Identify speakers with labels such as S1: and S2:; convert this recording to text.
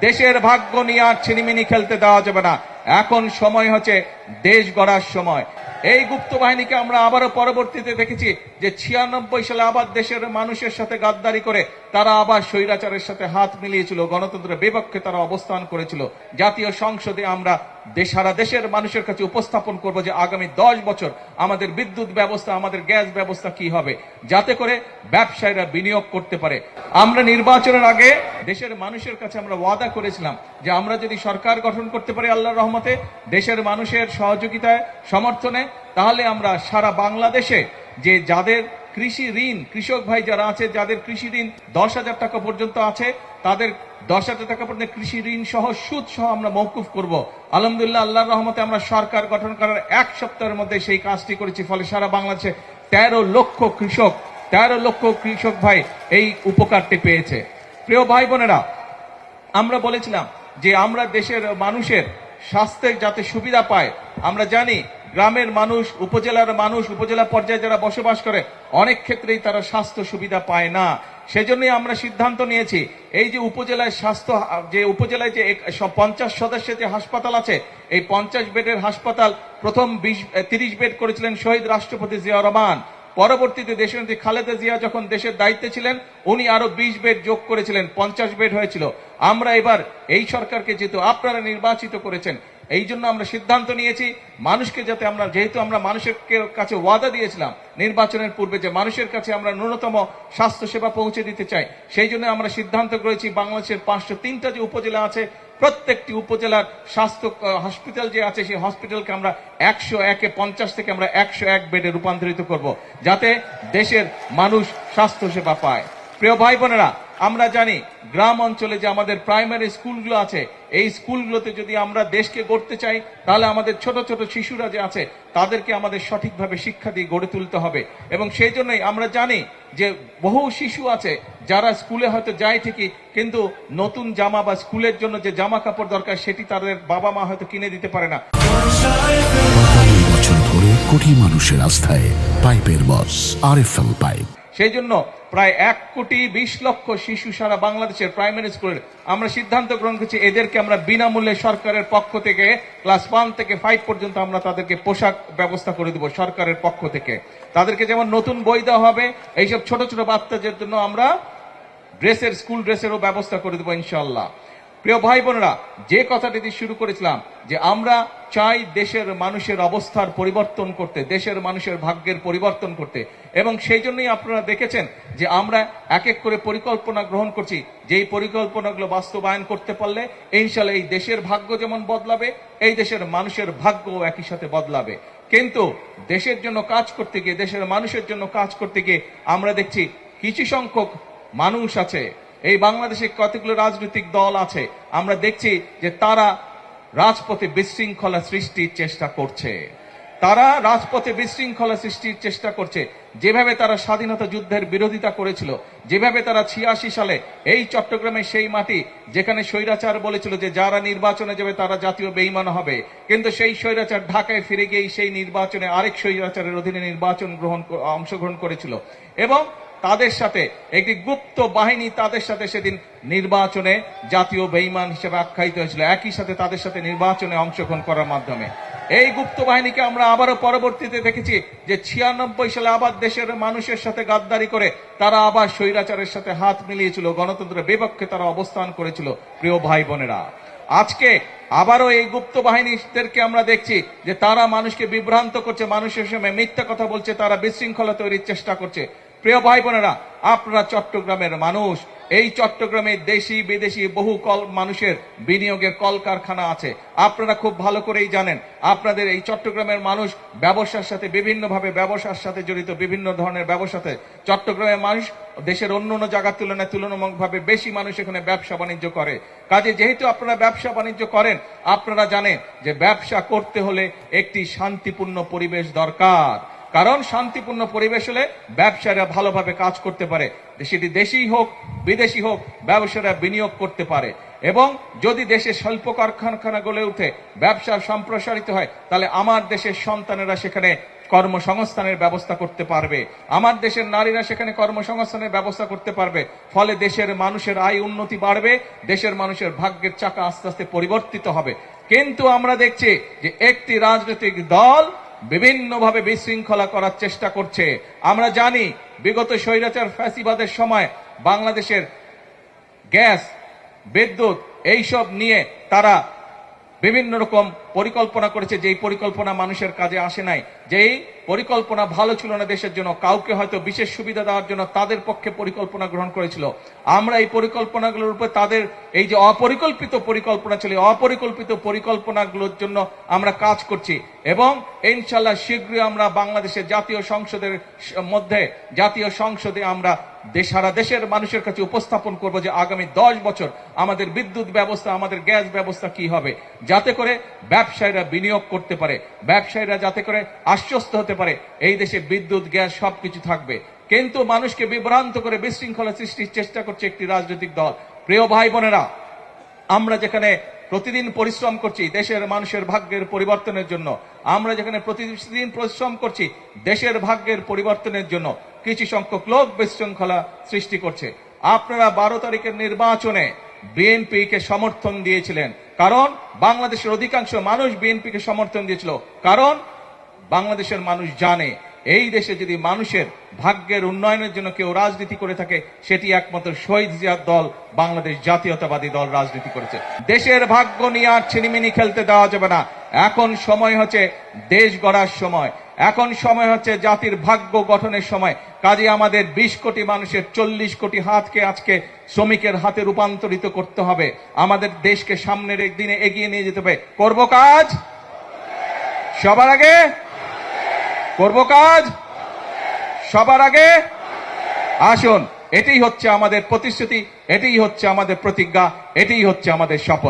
S1: দেশের ভাগ্য নিয়ে আর ছিনিমিনি খেলতে দেওয়া যাবে না। এখন সময় হচ্ছে দেশ গড়ার সময়। এই গুপ্ত বাহিনীকে আমরা আবারও পরবর্তীতে দেখেছি যে 96 সালে আবার দেশের মানুষের সাথে গাদ্দারি করে তারা আবার স্বৈরাচারের সাথে হাত মিলিয়েছিল, গণতন্ত্রের বিপক্ষে তারা অবস্থান করেছিল। জাতীয় সংসদে আমরা সারা দেশের মানুষের কাছে উপস্থাপন করব যে আগামী 10 বছর আমাদের বিদ্যুৎ ব্যবস্থা, আমাদের গ্যাস ব্যবস্থা কি হবে, যাতে করে ব্যবসায়ীরা বিনিয়োগ করতে পারে। আমরা নির্বাচনের আগে দেশের মানুষের কাছে আমরা ওয়াদা করেছিলাম যে আমরা যদি সরকার গঠন করতে পারি আল্লাহর রহমতে, দেশের মানুষের সহযোগিতায়, সমর্থনে, তাহলে আমরা সারা বাংলাদেশে যে যাদের কৃষি ঋণ, কৃষক ভাই যারা আছে, যাদের কৃষি ঋণ 10,000 টাকা পর্যন্ত আছে, তাদের 10,000 টাকা পর্যন্ত কৃষি ঋণ সহ সুদ সহ আমরা মওকুফ করব। আলহামদুলিল্লাহ, আল্লাহর রহমতে আমরা সরকার গঠন করার 1 সপ্তাহের মধ্যে সেই কাজটি করেছি। ফলে সারা বাংলাদেশে 13 লক্ষ কৃষক ভাই এই উপকারটি পেয়েছে। প্রিয় ভাই বোনেরা, আমরা বলেছিলাম যে আমরা দেশের মানুষের স্বাস্থ্যের যাতে সুবিধা পায়। আমরা জানি গ্রামের মানুষ, উপজেলার মানুষ, উপজেলা পর্যায়ে যারা বসবাস করে, অনেক ক্ষেত্রেই তারা স্বাস্থ্য সুবিধা পায় না। সেজন্যই আমরা সিদ্ধান্ত নিয়েছি এই যে উপজেলায় উপজেলায় যে 50 সদস্যের যে হাসপাতাল আছে, এই 50 বেডের হাসপাতাল প্রথম 30 বেড করেছিলেন শহীদ রাষ্ট্রপতি জিয়াউর রহমান। পরবর্তীতে দেশনেত্রী খালেদা জিয়া যখন দেশের দায়িত্বে ছিলেন, উনি আরো 20 বেড যোগ করেছিলেন, 50 বেড হয়েছিল। আমরা এবার এই সরকারকে যেহেতু আপনারা নির্বাচিত করেছেন, এই জন্য আমরা সিদ্ধান্ত নিয়েছি মানুষকে যাতে আমরা, যেহেতু আমরা মানুষের কাছে ওয়াদা দিয়েছিলাম নির্বাচনের পূর্বে যে মানুষের কাছে আমরা ন্যূনতম স্বাস্থ্য সেবা পৌঁছে দিতে চাই, সেই জন্য আমরা সিদ্ধান্ত করেছি বাংলাদেশের 503টা যে উপজেলা আছে, প্রত্যেকটি উপজেলার স্বাস্থ্য হসপিটাল যে আছে, সেই হসপিটালকে আমরা 101 থেকে আমরা 101 বেডে রূপান্তরিত করব, যাতে দেশের মানুষ স্বাস্থ্য সেবা পায়। প্রিয় ভাই বোনেরা, আমরা জানি গ্রাম অঞ্চলে যে আমাদের প্রাইমারি স্কুলগুলো আছে, এই স্কুলগুলোতে যদি আমরা দেশকে গড়তে চাই, তাহলে আমাদের ছোট ছোট শিশুরা যে আছে তাদেরকে আমাদের সঠিকভাবে শিক্ষা দিয়ে গড়ে তুলতে হবে। এবং সেই জন্যই আমরা জানি যে বহু শিশু আছে যারা স্কুলে হয়তো যায় ঠিকই, কিন্তু নতুন জামা বা স্কুলের জন্য যে জামা কাপড় দরকার সেটি তাদের বাবা মা হয়তো কিনে দিতে পারে না।
S2: 45 বছর ধরে কোটি মানুষের আস্থায় পাইপের বস আরএফএল পাইপ।
S1: সেই জন্য প্রায় 1,20,00,000 শিশু সারা বাংলাদেশের প্রাইমারি স্কুলের আমরা সিদ্ধান্ত গ্রহণ করছি এদেরকে আমরা বিনামূল্যে সরকারের পক্ষ থেকে ক্লাস 1 থেকে 5 পর্যন্ত আমরা তাদেরকে পোশাক ব্যবস্থা করে দেব সরকারের পক্ষ থেকে। তাদেরকে যেমন নতুন বই দেওয়া হবে, এইসব ছোট ছোট বাচ্চাদের জন্য আমরা স্কুল ড্রেসেরও ব্যবস্থা করে দেবো ইনশাআল্লাহ। প্রিয় ভাই বোনেরা, যে কথাটি দিয়ে শুরু করেছিলাম যে আমরা চাই দেশের মানুষের অবস্থার পরিবর্তন করতে, দেশের মানুষের ভাগ্যের পরিবর্তন করতে, এবং সেই জন্যই আপনারা দেখেছেন যে আমরা এক এক করে পরিকল্পনা গ্রহণ করছি। যেই পরিকল্পনাগুলো বাস্তবায়ন করতে পারলে ইনশাআল্লাহ এই দেশের ভাগ্য যেমন বদলাবে, এই দেশের মানুষের ভাগ্যও একই সাথে বদলাবে। কিন্তু দেশের জন্য কাজ করতে গিয়ে, দেশের মানুষের জন্য কাজ করতে গিয়ে আমরা দেখছি কিছু সংখ্যক মানুষ আছে, এই বাংলাদেশে কতগুলো রাজনৈতিক দল আছে, আমরা দেখছি যে তারা রাজপথে বিশৃঙ্খলা সৃষ্টির চেষ্টা করছে। যেভাবে তারা স্বাধীনতা যুদ্ধের বিরোধিতা করেছিল, যেভাবে তারা 86 সালে এই চট্টগ্রামে সেই মাটি যেখানে স্বৈরাচার বলেছিল যে যারা নির্বাচনে যাবে তারা জাতীয় বেঈমান হবে, কিন্তু সেই স্বৈরাচার ঢাকায় ফিরে গিয়ে সেই নির্বাচনে আরেক স্বৈরাচারের অধীনে অংশগ্রহণ করেছিল, এবং তাদের সাথে একটি গুপ্ত বাহিনী তাদের সাথে সেদিন নির্বাচনে জাতীয় বেঈমান হিসেবে আখ্যায়িত হয়েছিল, একই সাথে তাদের সাথে নির্বাচনে অংশগ্রহণ করার মাধ্যমে। এই গুপ্ত বাহিনীকে আমরা আবারও পরবর্তীতে দেখেছি যে 96 সালে আবার দেশের মানুষের সাথে গাদ্দারি করে তারা আবার স্বৈরাচারের সাথে হাত মিলিয়েছিল, গণতন্ত্রের বিপক্ষে তারা অবস্থান করেছিল। প্রিয় ভাই বোনেরা, আজকে আবারও এই গুপ্ত বাহিনীদেরকে আমরা দেখছি যে তারা মানুষকে বিভ্রান্ত করছে, মানুষের সামনে মিথ্যা কথা বলছে, তারা বিশৃঙ্খলা তৈরির চেষ্টা করছে। প্রিয় ভাই বোনেরা, আপনারা চট্টগ্রামের মানুষ, এই চট্টগ্রামে দেশি বিদেশি বহু মানুষের বিনিয়োগের কলকারখানা আছে, আপনারা খুব ভালো করেই জানেন। আপনাদের এই চট্টগ্রামের মানুষ ব্যবসার সাথে বিভিন্নভাবে ব্যবসার সাথে জড়িত, বিভিন্ন ধরনের ব্যবসাতে চট্টগ্রামের মানুষ দেশের অন্য অন্য জায়গার তুলনায় তুলনামূলকভাবে বেশি মানুষ এখানে ব্যবসা বাণিজ্য করে। কাজে যেহেতু আপনারা ব্যবসা বাণিজ্য করেন, আপনারা জানেন যে ব্যবসা করতে হলে একটি শান্তিপূর্ণ পরিবেশ দরকার, কারণ শান্তিপূর্ণ পরিবেশ হলে ব্যবসায়ীরা ভালোভাবে কাজ করতে পারে, সেটি দেশি হোক বিদেশি হোক, ব্যবসায়ীরা বিনিয়োগ করতে পারে। এবং যদি দেশে শিল্প কারখানা গড়ে উঠে, ব্যবসা সম্প্রসারিত হয়, তাহলে আমার দেশের সন্তানেরা সেখানে কর্মসংস্থানের ব্যবস্থা করতে পারবে, আমার দেশের নারীরা সেখানে কর্মসংস্থানের ব্যবস্থা করতে পারবে, ফলে দেশের মানুষের আয় উন্নতি বাড়বে, দেশের মানুষের ভাগ্যের চাকা আস্তে আস্তে পরিবর্তিত হবে। কিন্তু আমরা দেখছি যে একটি রাজনৈতিক দল বিভিন্নভাবে বিশৃঙ্খলা করার চেষ্টা করছে। আমরা জানি বিগত স্বৈরাচার ফ্যাসিবাদের সময় বাংলাদেশের গ্যাস, বিদ্যুৎ এইসব নিয়ে তারা বিভিন্ন রকম পরিকল্পনা করেছে, যেই পরিকল্পনা মানুষের কাজে আসে নাই, যেই পরিকল্পনা ভালো ছিল না দেশের জন্য, কাউকে হয়তো বিশেষ সুবিধা দেওয়ার জন্য তাদের পক্ষে পরিকল্পনা গ্রহণ করেছিল। আমরা এই পরিকল্পনাগুলোর উপর তাদের এই যে অপরিকল্পিত পরিকল্পনা ছিল, অপরিকল্পিত পরিকল্পনাগুলোর জন্য আমরা কাজ করছি এবং ইনশাআল্লাহ শীঘ্রই আমরা বাংলাদেশের জাতীয় সংসদে আমরা সারা দেশের মানুষের কাছে উপস্থাপন করব যে আগামী 10 বছর আমাদের বিদ্যুৎ ব্যবস্থা, আমাদের গ্যাস ব্যবস্থা কি হবে, যাতে করে ব্যবসায়ীরা বিনিয়োগ করতে পারে, ব্যবসায়ীরা যাতে করে আশ্বস্ত হতে পারে এই দেশে বিদ্যুৎ, গ্যাস সবকিছু থাকবে। কিন্তু মানুষকে বিভ্রান্ত করে বিশৃঙ্খলা সৃষ্টির চেষ্টা করছে একটি রাজনৈতিক দল। প্রিয় ভাই বোনেরা, আমরা যেখানে প্রতিদিন পরিশ্রম করছি দেশের মানুষের ভাগ্যের পরিবর্তনের জন্য, আমরা যেখানে প্রতিদিন পরিশ্রম করছি দেশের ভাগ্যের পরিবর্তনের জন্য, কিছু সংখ্যক লোক বিশৃঙ্খলা সৃষ্টি করছে। আপনারা 12 তারিখের নির্বাচনে বিএনপিকে সমর্থন দিয়েছিলেন, কারণ বাংলাদেশের অধিকাংশ মানুষ বিএনপিকে সমর্থন দিয়েছিল, কারণ বাংলাদেশের মানুষ জানে এই দেশে যদি মানুষের ভাগ্যের উন্নয়নের জন্য কেউ রাজনীতি করে থাকে সেটি একমাত্র শহীদ জিয়ার দল, বাংলাদেশ জাতীয়তাবাদী দল রাজনীতি করেছে। দেশের ভাগ্য নিয়ে আর ছিনিমিনি খেলতে দেওয়া যাবে না। এখন সময় হচ্ছে দেশ গড়ার সময়, এখন সময় হচ্ছে জাতির ভাগ্য গঠনের সময়। কাজে আমাদের 20 কোটি মানুষের 40 কোটি হাতকে আজকে শ্রমিকের হাতে রূপান্তরিত করতে হবে। আমাদের দেশকে সামনের একদিনে এগিয়ে নিয়ে যেতে হবে। করব কাজ সবার আগে, করব কাজ সবার আগে। আসুন, এটাই হচ্ছে আমাদের প্রতিশ্রুতি, এটাই হচ্ছে আমাদের প্রতিজ্ঞা, এটাই হচ্ছে আমাদের শপথ।